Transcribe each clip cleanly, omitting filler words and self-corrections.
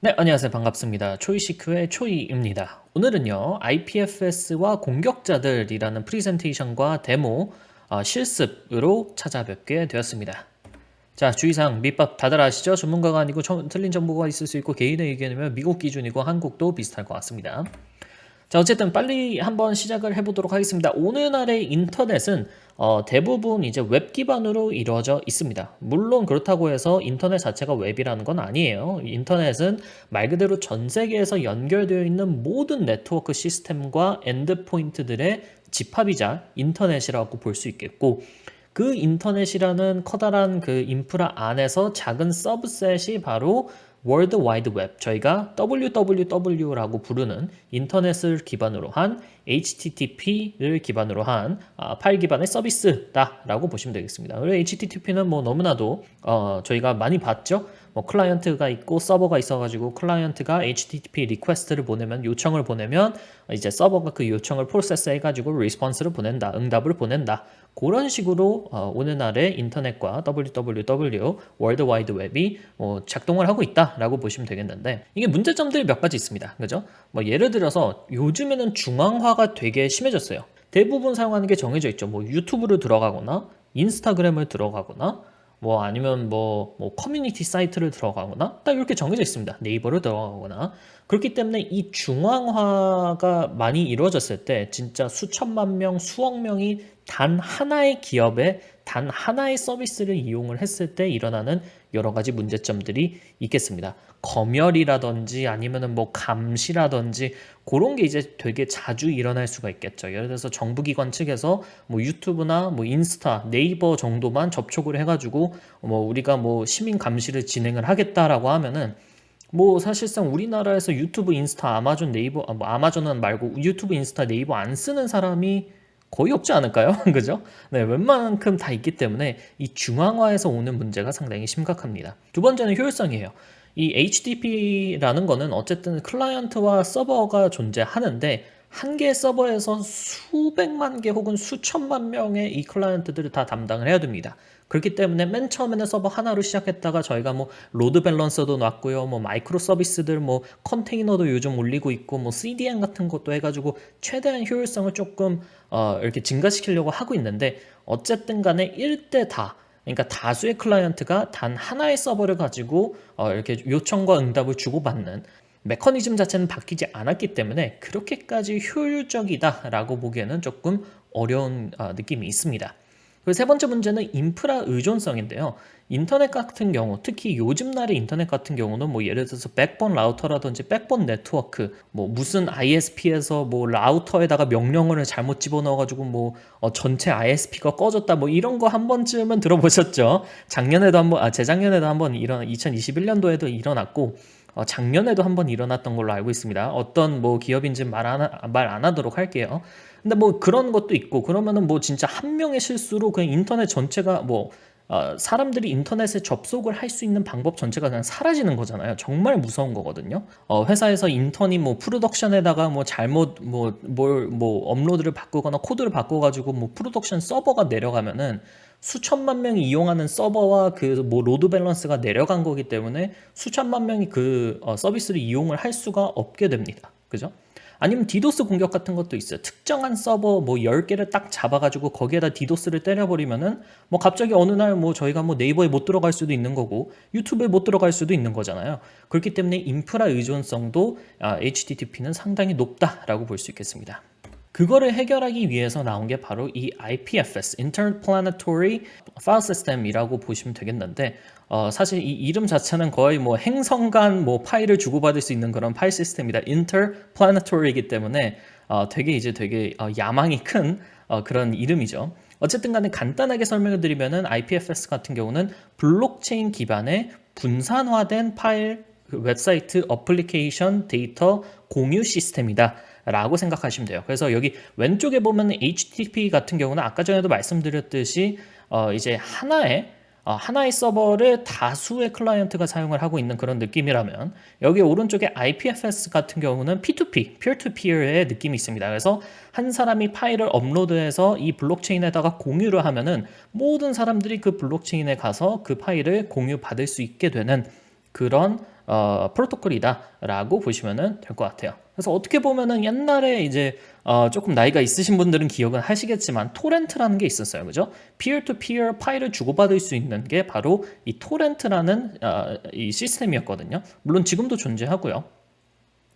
네, 안녕하세요. 반갑습니다. 초이시크의 초이입니다. 오늘은요, IPFS와 공격자들이라는 프리젠테이션과 데모 실습으로 찾아뵙게 되었습니다. 자, 주의사항 밑밥 다들 아시죠? 전문가가 아니고 틀린 정보가 있을 수 있고 개인의 의견이면 미국 기준이고 한국도 비슷할 것 같습니다. 자, 어쨌든 빨리 한번 시작을 해보도록 하겠습니다. 오늘날의 인터넷은 대부분 이제 웹 기반으로 이루어져 있습니다. 물론 그렇다고 해서 인터넷 자체가 웹이라는 건 아니에요. 인터넷은 말 그대로 전 세계에서 연결되어 있는 모든 네트워크 시스템과 엔드포인트들의 집합이자 인터넷이라고 볼 수 있겠고, 그 인터넷이라는 커다란 그 인프라 안에서 작은 서브셋이 바로 월드 와이드 웹, 저희가 WWW라고 부르는 인터넷을 기반으로 한 HTTP를 기반으로 한 파일 기반의 서비스다라고 보시면 되겠습니다. 그리고 HTTP는 뭐 너무나도 저희가 많이 봤죠. 뭐 클라이언트가 있고 서버가 있어가지고 클라이언트가 HTTP 리퀘스트를 보내면, 요청을 보내면 이제 서버가 그 요청을 프로세스 해가지고 리스폰스를 보낸다, 응답을 보낸다. 그런 식으로 오늘날의 인터넷과 WWW 월드 와이드 웹이 작동을 하고 있다라고 보시면 되겠는데, 이게 문제점들이 몇 가지 있습니다. 그죠? 뭐 예를 들어서 요즘에는 중앙화가 되게 심해졌어요. 대부분 사용하는 게 정해져 있죠. 뭐 유튜브를 들어가거나 인스타그램을 들어가거나 뭐 아니면 뭐 커뮤니티 사이트를 들어가거나 딱 이렇게 정해져 있습니다. 네이버를 들어가거나. 그렇기 때문에 이 중앙화가 많이 이루어졌을 때 진짜 수천만 명, 수억 명이 단 하나의 기업에 단 하나의 서비스를 이용을 했을 때 일어나는 여러 가지 문제점들이 있겠습니다. 검열이라든지 아니면은 뭐 감시라든지 그런 게 이제 되게 자주 일어날 수가 있겠죠. 예를 들어서 정부기관 측에서 뭐 유튜브나 뭐 인스타, 네이버 정도만 접촉을 해가지고 뭐 우리가 뭐 시민 감시를 진행을 하겠다라고 하면은 뭐 사실상 우리나라에서 유튜브, 인스타, 아마존, 네이버, 뭐 아마존은 말고 유튜브, 인스타, 네이버 안 쓰는 사람이 거의 없지 않을까요? 그죠? 네, 웬만큼 다 있기 때문에 이 중앙화에서 오는 문제가 상당히 심각합니다. 두 번째는 효율성이에요. 이 HTTP라는 거는 어쨌든 클라이언트와 서버가 존재하는데, 한 개의 서버에서 수백만 개 혹은 수천만 명의 이 클라이언트들을 다 담당을 해야 됩니다. 그렇기 때문에 맨 처음에는 서버 하나로 시작했다가 저희가 뭐 로드 밸런서도 놨고요, 뭐 마이크로 서비스들, 뭐 컨테이너도 요즘 올리고 있고, 뭐 CDN 같은 것도 해가지고 최대한 효율성을 조금 이렇게 증가시키려고 하고 있는데, 어쨌든 간에 1대 다, 그러니까 다수의 클라이언트가 단 하나의 서버를 가지고 이렇게 요청과 응답을 주고받는 메커니즘 자체는 바뀌지 않았기 때문에 그렇게까지 효율적이다라고 보기에는 조금 어려운 느낌이 있습니다. 그리고 세 번째 문제는 인프라 의존성인데요. 인터넷 같은 경우, 특히 요즘 날의 인터넷 같은 경우는 뭐 예를 들어서 백본 라우터라든지 백본 네트워크, 뭐 무슨 ISP에서 뭐 라우터에다가 명령어를 잘못 집어넣어가지고 뭐 전체 ISP가 꺼졌다, 뭐 이런 거 한 번쯤은 들어보셨죠? 작년에도 한번, 재작년에도 한번 2021년도에도 일어났고, 작년에도 한번 일어났던 걸로 알고 있습니다. 어떤 뭐 기업인지 말 안 하도록 할게요. 근데 뭐 그런 것도 있고, 그러면은 뭐 진짜 한 명의 실수로 그냥 인터넷 전체가 뭐 사람들이 인터넷에 접속을 할 수 있는 방법 전체가 그냥 사라지는 거잖아요. 정말 무서운 거거든요. 회사에서 인턴이 뭐 프로덕션에다가 뭐 잘못 뭐 업로드를 바꾸거나 코드를 바꿔가지고 뭐 프로덕션 서버가 내려가면은 수천만 명이 이용하는 서버와 그 뭐 로드 밸런스가 내려간 거기 때문에 수천만 명이 그 서비스를 이용을 할 수가 없게 됩니다. 그죠? 아니면 디도스 공격 같은 것도 있어요. 특정한 서버 뭐 10개를 딱 잡아가지고 거기에다 디도스를 때려버리면은 뭐 갑자기 어느 날 뭐 저희가 뭐 네이버에 못 들어갈 수도 있는 거고 유튜브에 못 들어갈 수도 있는 거잖아요. 그렇기 때문에 인프라 의존성도 HTTP는 상당히 높다라고 볼 수 있겠습니다. 그거를 해결하기 위해서 나온 게 바로 이 IPFS, Interplanetary File System이라고 보시면 되겠는데, 사실 이 이름 자체는 거의 뭐 행성 간 뭐 파일을 주고받을 수 있는 그런 파일 시스템이다. Interplanetary이기 때문에 되게 야망이 큰 그런 이름이죠. 어쨌든 간에 간단하게 설명을 드리면은 IPFS 같은 경우는 블록체인 기반의 분산화된 파일, 웹사이트, 어플리케이션, 데이터 공유 시스템이다 라고 생각하시면 돼요. 그래서 여기 왼쪽에 보면 HTTP 같은 경우는 아까 전에도 말씀드렸듯이 이제 하나의 서버를 다수의 클라이언트가 사용을 하고 있는 그런 느낌이라면, 여기 오른쪽에 IPFS 같은 경우는 P2P, peer-to-peer의 느낌이 있습니다. 그래서 한 사람이 파일을 업로드해서 이 블록체인에다가 공유를 하면은 모든 사람들이 그 블록체인에 가서 그 파일을 공유받을 수 있게 되는 그런 프로토콜이다라고 보시면 될 것 같아요. 그래서 어떻게 보면은 옛날에 이제 조금 나이가 있으신 분들은 기억은 하시겠지만 토렌트라는 게 있었어요, 그죠? peer-to-peer 파일을 주고받을 수 있는 게 바로 이 토렌트라는 이 시스템이었거든요. 물론 지금도 존재하고요.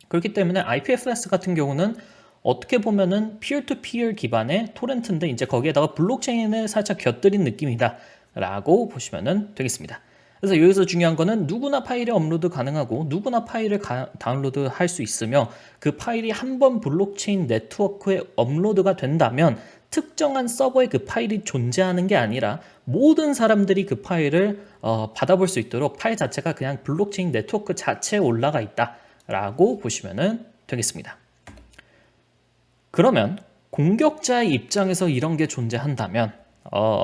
그렇기 때문에 IPFS 같은 경우는 어떻게 보면은 peer-to-peer 기반의 토렌트인데 이제 거기에다가 블록체인을 살짝 곁들인 느낌이다라고 보시면 되겠습니다. 그래서 여기서 중요한 거는 누구나 파일이 업로드 가능하고 누구나 파일을 다운로드 할 수 있으며 그 파일이 한번 블록체인 네트워크에 업로드가 된다면 특정한 서버에 그 파일이 존재하는 게 아니라 모든 사람들이 그 파일을 받아볼 수 있도록 파일 자체가 그냥 블록체인 네트워크 자체에 올라가 있다라고 보시면 되겠습니다. 그러면 공격자의 입장에서 이런 게 존재한다면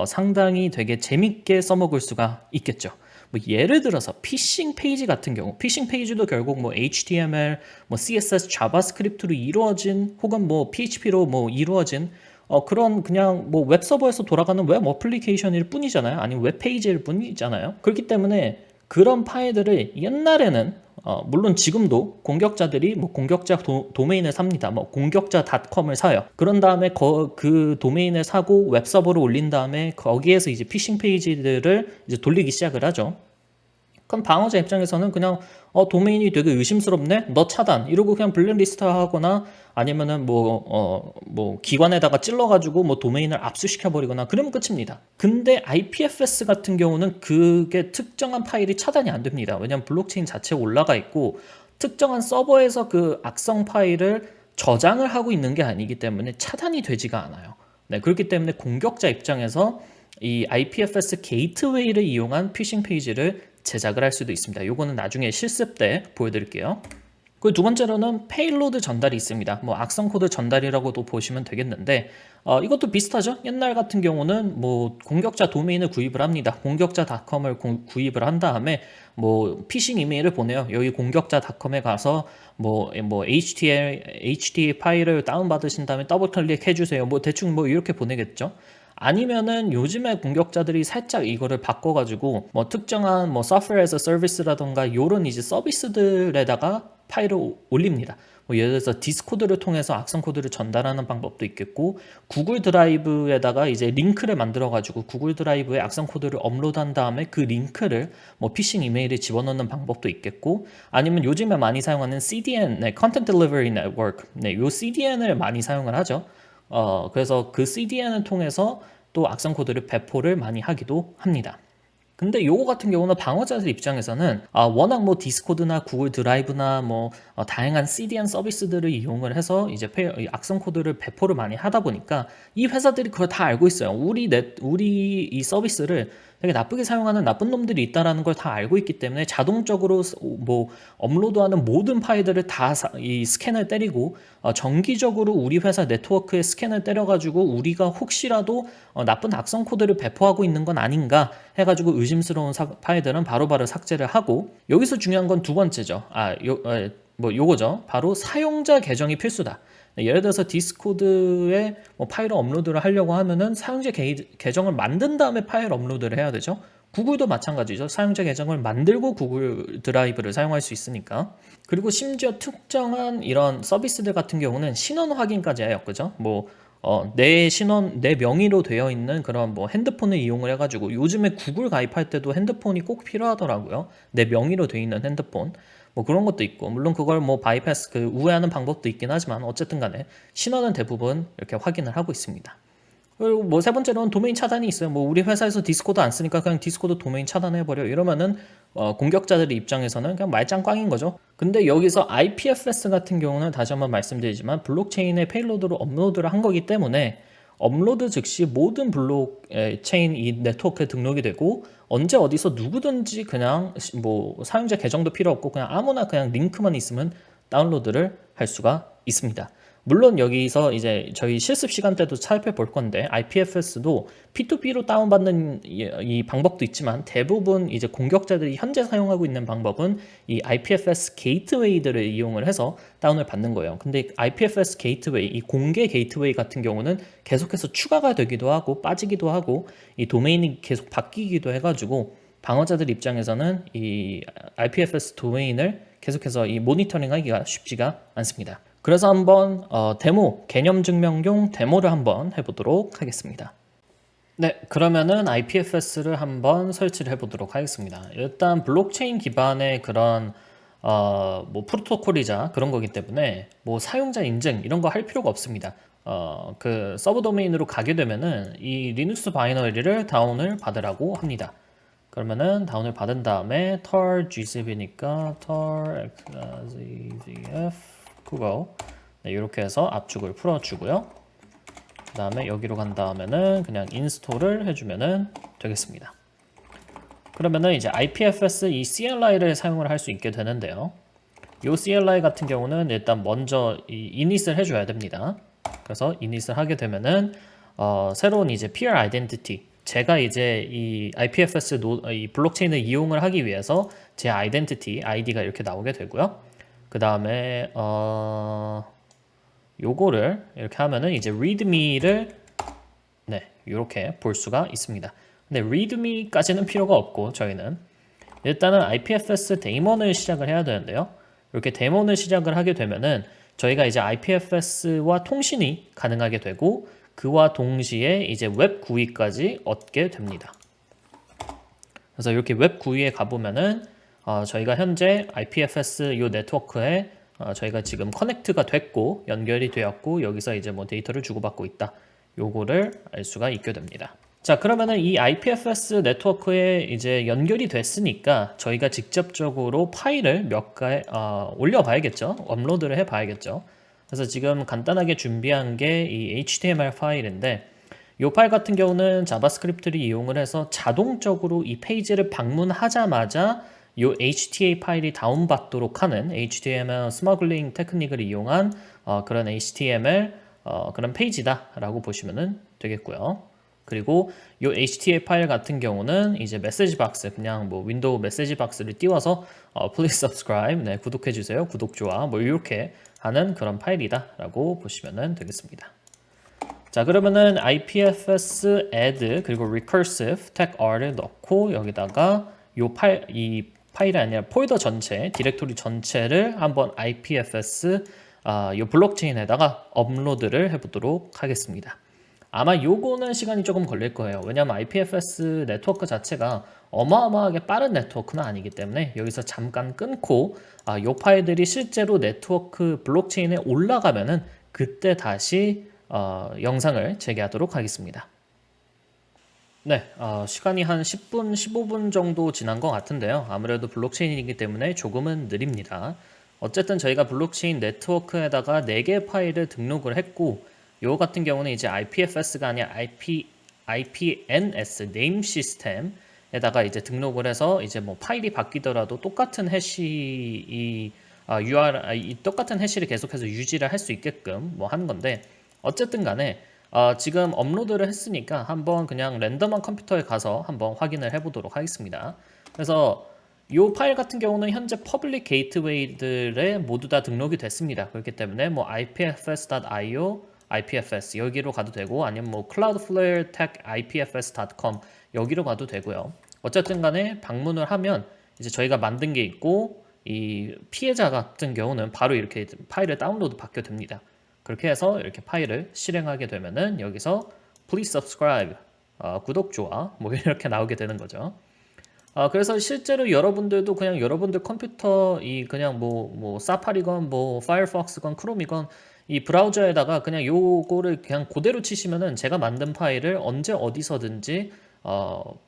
상당히 되게 재밌게 써먹을 수가 있겠죠. 뭐 예를 들어서 피싱 페이지 같은 경우, 피싱 페이지도 결국 뭐 HTML, 뭐 CSS, 자바스크립트로 이루어진 혹은 뭐 PHP로 뭐 이루어진 그런 그냥 뭐 웹서버에서 돌아가는 웹 어플리케이션일 뿐이잖아요. 아니면 웹 페이지일 뿐이잖아요. 그렇기 때문에 그런 파일들을 옛날에는 물론 지금도 공격자들이 뭐 공격자 도메인을 삽니다. 뭐 공격자.com을 사요. 그런 다음에 그 도메인을 사고 웹서버를 올린 다음에 거기에서 이제 피싱 페이지들을 이제 돌리기 시작을 하죠. 그럼 방어자 입장에서는 그냥 도메인이 되게 의심스럽네? 너 차단. 이러고 그냥 블랙리스트 하거나 아니면은 뭐 기관에다가 찔러가지고 뭐 도메인을 압수시켜버리거나 그러면 끝입니다. 근데 IPFS 같은 경우는 그게 특정한 파일이 차단이 안 됩니다. 왜냐면 블록체인 자체에 올라가 있고 특정한 서버에서 그 악성 파일을 저장을 하고 있는 게 아니기 때문에 차단이 되지가 않아요. 네, 그렇기 때문에 공격자 입장에서 이 IPFS 게이트웨이를 이용한 피싱 페이지를 제작을 할 수도 있습니다. 요거는 나중에 실습 때 보여드릴게요. 그 두 번째로는 페일로드 전달이 있습니다. 뭐 악성 코드 전달이라고도 보시면 되겠는데 이것도 비슷하죠. 옛날 같은 경우는 뭐 공격자 도메인을 구입을 합니다. 공격자.com을 구입을 한 다음에 뭐 피싱 이메일을 보내요. 여기 공격자.com에 가서 뭐 HT 파일을 다운받으신 다음에 더블 클릭해 주세요. 뭐 대충 뭐 이렇게 보내겠죠. 아니면은 요즘에 공격자들이 살짝 이거를 바꿔가지고 뭐 특정한 뭐 software as a service라던가 요런 이제 서비스들에다가 파일을 올립니다. 뭐 예를 들어서 디스코드를 통해서 악성 코드를 전달하는 방법도 있겠고 구글 드라이브에다가 이제 링크를 만들어가지고 구글 드라이브에 악성 코드를 업로드한 다음에 그 링크를 뭐 피싱 이메일에 집어넣는 방법도 있겠고 아니면 요즘에 많이 사용하는 CDN, 네, Content Delivery Network, 네, 요 CDN을 많이 사용을 하죠. 그래서 그 CDN을 통해서 또 악성 코드를 배포를 많이 하기도 합니다. 근데 요거 같은 경우는 방어자들 입장에서는 워낙 뭐 디스코드나 구글 드라이브나 뭐 다양한 CDN 서비스들을 이용을 해서 이제 악성 코드를 배포를 많이 하다 보니까 이 회사들이 그걸 다 알고 있어요. 우리 이 서비스를 되게 나쁘게 사용하는 나쁜 놈들이 있다라는 걸 다 알고 있기 때문에 자동적으로 뭐 업로드하는 모든 파일들을 다 이 스캔을 때리고 정기적으로 우리 회사 네트워크에 스캔을 때려가지고 우리가 혹시라도 나쁜 악성 코드를 배포하고 있는 건 아닌가 해가지고 의심스러운 파일들은 바로바로 삭제를 하고 여기서 중요한 건 두 번째죠. 요거죠. 바로 사용자 계정이 필수다. 예를 들어서 디스코드에 뭐 파일을 업로드를 하려고 하면은 사용자 계정을 만든 다음에 파일 업로드를 해야 되죠. 구글도 마찬가지죠. 사용자 계정을 만들고 구글 드라이브를 사용할 수 있으니까. 그리고 심지어 특정한 이런 서비스들 같은 경우는 신원 확인까지 해요. 그죠? 뭐 내 명의로 되어 있는 그런 뭐 핸드폰을 이용을 해가지고 요즘에 구글 가입할 때도 핸드폰이 꼭 필요하더라고요. 내 명의로 되어 있는 핸드폰. 뭐 그런 것도 있고 물론 그걸 뭐 바이패스 우회하는 방법도 있긴 하지만 어쨌든 간에 신원은 대부분 이렇게 확인을 하고 있습니다. 그리고 뭐 세 번째로는 도메인 차단이 있어요. 뭐 우리 회사에서 디스코드 안 쓰니까 그냥 디스코드 도메인 차단해버려 이러면은 공격자들 입장에서는 그냥 말짱 꽝인 거죠. 근데 여기서 IPFS 같은 경우는 다시 한번 말씀드리지만 블록체인의 페일로드로 업로드를 한 거기 때문에 업로드 즉시 모든 블록체인 이 네트워크에 등록이 되고 언제 어디서 누구든지 그냥 뭐 사용자 계정도 필요 없고 그냥 아무나 그냥 링크만 있으면 다운로드를 할 수가 있습니다. 물론 여기서 이제 저희 실습 시간 때도 살펴볼 건데 IPFS도 P2P로 다운받는 이 방법도 있지만 대부분 이제 공격자들이 현재 사용하고 있는 방법은 이 IPFS 게이트웨이들을 이용을 해서 다운을 받는 거예요. 근데 IPFS 게이트웨이, 이 공개 게이트웨이 같은 경우는 계속해서 추가가 되기도 하고 빠지기도 하고 이 도메인이 계속 바뀌기도 해가지고 방어자들 입장에서는 이 IPFS 도메인을 계속해서 이 모니터링하기가 쉽지가 않습니다. 그래서 한번 데모, 개념 증명용 데모를 한번 해보도록 하겠습니다. 네, 그러면은 IPFS를 한번 설치를 해보도록 하겠습니다. 일단 블록체인 기반의 그런 뭐 프로토콜이자 그런 거기 때문에 뭐 사용자 인증 이런 거 할 필요가 없습니다. 그 서버 도메인으로 가게 되면은 이 리눅스 바이너리를 다운을 받으라고 합니다. 그러면은 다운을 받은 다음에 tar gcp니까 tar xzf 그거 네, 이렇게 해서 압축을 풀어주고요. 그 다음에 여기로 간 다음에는 그냥 인스톨을 해주면은 되겠습니다. 그러면은 이제 IPFS 이 CLI를 사용을 할 수 있게 되는데요. 이 CLI 같은 경우는 일단 먼저 이 이닛을 해줘야 됩니다. 그래서 이닛을 하게 되면은 새로운 이제 peer identity 제가 이제 이 IPFS 이 블록체인을 이용을 하기 위해서 제 아이덴티티 ID가 이렇게 나오게 되고요. 그 다음에 요거를 이렇게 하면은 이제 readme를 네, 이렇게 볼 수가 있습니다. 근데 readme까지는 필요가 없고 저희는 일단은 IPFS 데이먼을 시작을 해야 되는데요. 이렇게 데이먼을 시작을 하게 되면은 저희가 이제 IPFS와 통신이 가능하게 되고 그와 동시에 이제 웹 GUI까지 얻게 됩니다. 그래서 이렇게 웹 GUI에 가보면은 저희가 현재 IPFS 이 네트워크에 저희가 지금 커넥트가 됐고 연결이 되었고 여기서 이제 뭐 데이터를 주고받고 있다. 요거를 알 수가 있게 됩니다. 자, 그러면은 이 IPFS 네트워크에 이제 연결이 됐으니까 저희가 직접적으로 파일을 몇 개 올려봐야겠죠. 업로드를 해봐야겠죠. 그래서 지금 간단하게 준비한 게 이 HTML 파일인데 이 파일 같은 경우는 자바스크립트를 이용을 해서 자동적으로 이 페이지를 방문하자마자 이 HTA 파일이 다운받도록 하는 HTML 스머글링 테크닉을 이용한 그런 HTML 그런 페이지다라고 보시면 되겠고요. 그리고 이 HTA 파일 같은 경우는 이제 메시지 박스 그냥 뭐 윈도우 메시지 박스를 띄워서 please subscribe 네, 구독해 주세요. 구독 좋아 뭐 이렇게 하는 그런 파일이다라고 보시면 되겠습니다. 자, 그러면은 IPFS add 그리고 recursive tag r을 넣고 여기다가 이 파일이 아니라 폴더 전체, 디렉토리 전체를 한번 IPFS 이 블록체인에다가 업로드를 해보도록 하겠습니다. 아마 요거는 시간이 조금 걸릴 거예요. 왜냐하면 IPFS 네트워크 자체가 어마어마하게 빠른 네트워크는 아니기 때문에 여기서 잠깐 끊고 요 파일들이 실제로 네트워크 블록체인에 올라가면은 그때 다시 영상을 재개하도록 하겠습니다. 네, 시간이 한 10분, 15분 정도 지난 것 같은데요. 아무래도 블록체인이기 때문에 조금은 느립니다. 어쨌든 저희가 블록체인 네트워크에다가 4개 파일을 등록을 했고 요 같은 경우는 이제 IPFS가 아니라 IPNS 네임 시스템에다가 이제 등록을 해서 이제 뭐 파일이 바뀌더라도 똑같은 해시 똑같은 해시를 계속해서 유지를 할 수 있게끔 뭐 하는 건데 어쨌든 간에 지금 업로드를 했으니까 한번 그냥 랜덤한 컴퓨터에 가서 한번 확인을 해보도록 하겠습니다. 그래서 이 파일 같은 경우는 현재 퍼블릭 게이트웨이들에 모두 다 등록이 됐습니다. 그렇기 때문에 뭐 ipfs.io, IPFS 여기로 가도 되고 아니면 뭐 cloudflare tech ipfs.com 여기로 가도 되고요. 어쨌든 간에 방문을 하면 이제 저희가 만든 게 있고 이 피해자 같은 경우는 바로 이렇게 파일을 다운로드 받게 됩니다. 그렇게 해서 이렇게 파일을 실행하게 되면은 여기서 please subscribe 구독 좋아 뭐 이렇게 나오게 되는 거죠. 그래서 실제로 여러분들도 그냥 여러분들 컴퓨터 이 그냥 뭐 사파리건 뭐 파이어폭스건 크롬이건 이 브라우저에다가 그냥 요거를 그냥 그대로 치시면은 제가 만든 파일을 언제 어디서든지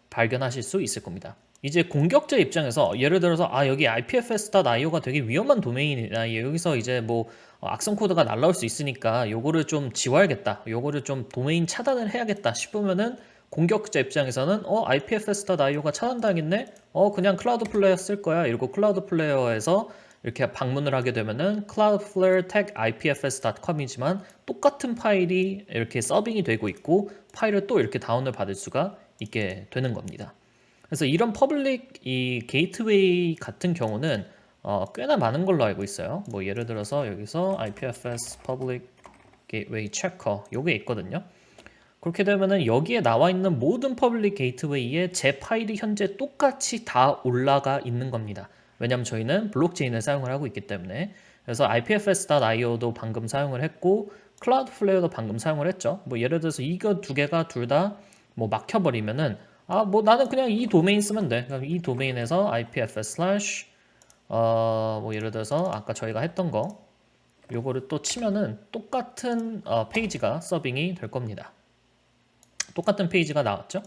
발견하실 수 있을 겁니다. 이제 공격자 입장에서 예를 들어서 여기 IPFS.io가 되게 위험한 도메인이나 여기서 이제 뭐 악성 코드가 날라올 수 있으니까 요거를 좀 지워야겠다. 요거를 좀 도메인 차단을 해야겠다 싶으면은 공격자 입장에서는 IPFS.io가 차단당했네. 그냥 클라우드 플레이어 쓸 거야. 이러고 클라우드 플레이어에서 이렇게 방문을 하게 되면은 cloudflare tech ipfs.com이지만 똑같은 파일이 이렇게 서빙이 되고 있고 파일을 또 이렇게 다운을 받을 수가 있게 되는 겁니다. 그래서 이런 퍼블릭 이 게이트웨이 같은 경우는 꽤나 많은 걸로 알고 있어요. 뭐 예를 들어서 여기서 IPFS Public Gateway Checker 요게 있거든요. 그렇게 되면은 여기에 나와 있는 모든 퍼블릭 게이트웨이에 제 파일이 현재 똑같이 다 올라가 있는 겁니다. 왜냐면 저희는 블록체인을 사용을 하고 있기 때문에. 그래서 IPFS.io도 방금 사용을 했고 클라우드플레어도 방금 사용을 했죠. 뭐 예를 들어서 이거 두 개가 둘 다 뭐 막혀버리면은 뭐 나는 그냥 이 도메인 쓰면 돼. 그럼 이 도메인에서 IPFS 슬래시 뭐 예를 들어서 아까 저희가 했던 거 요거를 또 치면은 똑같은 페이지가 서빙이 될 겁니다. 똑같은 페이지가 나왔죠.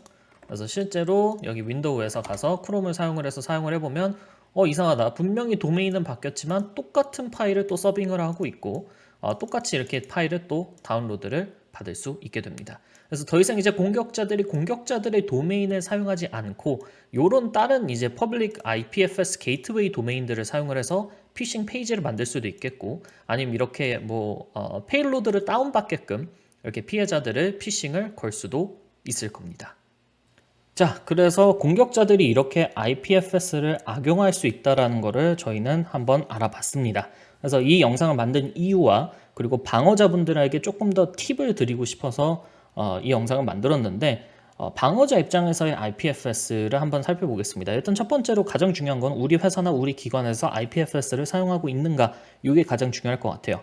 그래서 실제로 여기 윈도우에서 가서 크롬을 사용을 해서 사용을 해보면 이상하다. 분명히 도메인은 바뀌었지만 똑같은 파일을 또 서빙을 하고 있고 똑같이 이렇게 파일을 또 다운로드를 받을 수 있게 됩니다. 그래서 더 이상 이제 공격자들이 공격자들의 도메인을 사용하지 않고 요런 다른 이제 퍼블릭 IPFS 게이트웨이 도메인들을 사용을 해서 피싱 페이지를 만들 수도 있겠고 아니면 이렇게 뭐 페일로드를 다운받게끔 이렇게 피해자들을 피싱을 걸 수도 있을 겁니다. 자, 그래서 공격자들이 이렇게 IPFS를 악용할 수 있다는 것을 저희는 한번 알아봤습니다. 그래서 이 영상을 만든 이유와 그리고 방어자분들에게 조금 더 팁을 드리고 싶어서 이 영상을 만들었는데 방어자 입장에서의 IPFS를 한번 살펴보겠습니다. 일단 첫 번째로 가장 중요한 건 우리 회사나 우리 기관에서 IPFS를 사용하고 있는가 이게 가장 중요할 것 같아요.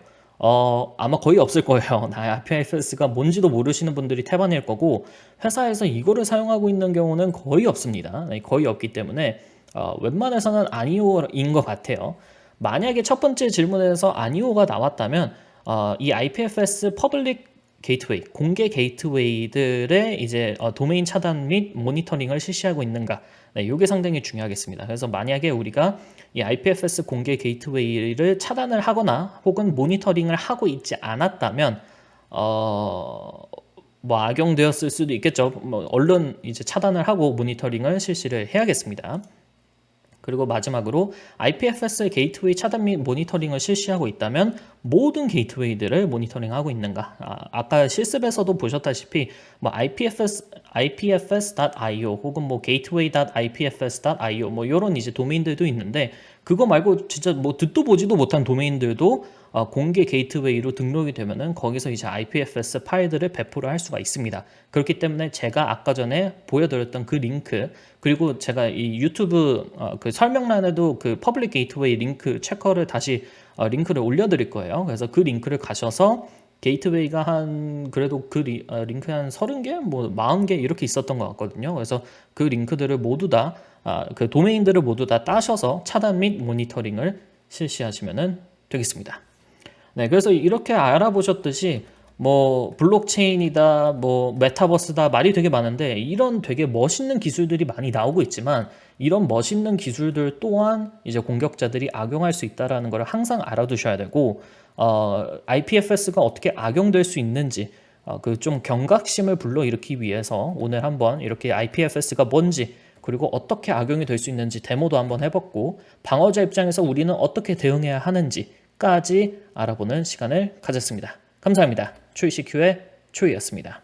아마 거의 없을 거예요. IPFS가 뭔지도 모르시는 분들이 태반일 거고 회사에서 이거를 사용하고 있는 경우는 거의 없습니다. 거의 없기 때문에 웬만해서는 아니오인 것 같아요. 만약에 첫 번째 질문에서 아니오가 나왔다면 이 IPFS 퍼블릭 게이트웨이, 공개 게이트웨이들의 이제 도메인 차단 및 모니터링을 실시하고 있는가? 네, 이게 상당히 중요하겠습니다. 그래서 만약에 우리가 이 IPFS 공개 게이트웨이를 차단을 하거나 혹은 모니터링을 하고 있지 않았다면 뭐 악용되었을 수도 있겠죠. 뭐 얼른 이제 차단을 하고 모니터링을 실시를 해야겠습니다. 그리고 마지막으로 IPFS 게이트웨이 차단 및 모니터링을 실시하고 있다면 모든 게이트웨이들을 모니터링하고 있는가? 아까 실습에서도 보셨다시피 뭐 IPFS.io 혹은 뭐 gateway.ipfs.io 뭐 이런 이제 도메인들도 있는데 그거 말고 진짜 뭐 듣도 보지도 못한 도메인들도 공개 게이트웨이로 등록이 되면은 거기서 이제 IPFS 파일들을 배포를 할 수가 있습니다. 그렇기 때문에 제가 아까 전에 보여드렸던 그 링크 그리고 제가 이 유튜브 그 설명란에도 그 퍼블릭 게이트웨이 링크 체커를 다시 링크를 올려드릴 거예요. 그래서 그 링크를 가셔서 게이트웨이가 한 그래도 그 링크 한 30개 뭐 40개 이렇게 있었던 것 같거든요. 그래서 그 링크들을 모두 다 그 도메인들을 모두 다 따셔서 차단 및 모니터링을 실시하시면 되겠습니다. 네, 그래서 이렇게 알아보셨듯이 뭐 블록체인이다, 뭐 메타버스다 말이 되게 많은데 이런 되게 멋있는 기술들이 많이 나오고 있지만 이런 멋있는 기술들 또한 이제 공격자들이 악용할 수 있다라는 걸 항상 알아두셔야 되고 IPFS가 어떻게 악용될 수 있는지 그 좀 경각심을 불러일으키기 위해서 오늘 한번 이렇게 IPFS가 뭔지 그리고 어떻게 악용이 될 수 있는지 데모도 한번 해봤고 방어자 입장에서 우리는 어떻게 대응해야 하는지까지 알아보는 시간을 가졌습니다. 감사합니다. 초이CQ의 초이였습니다.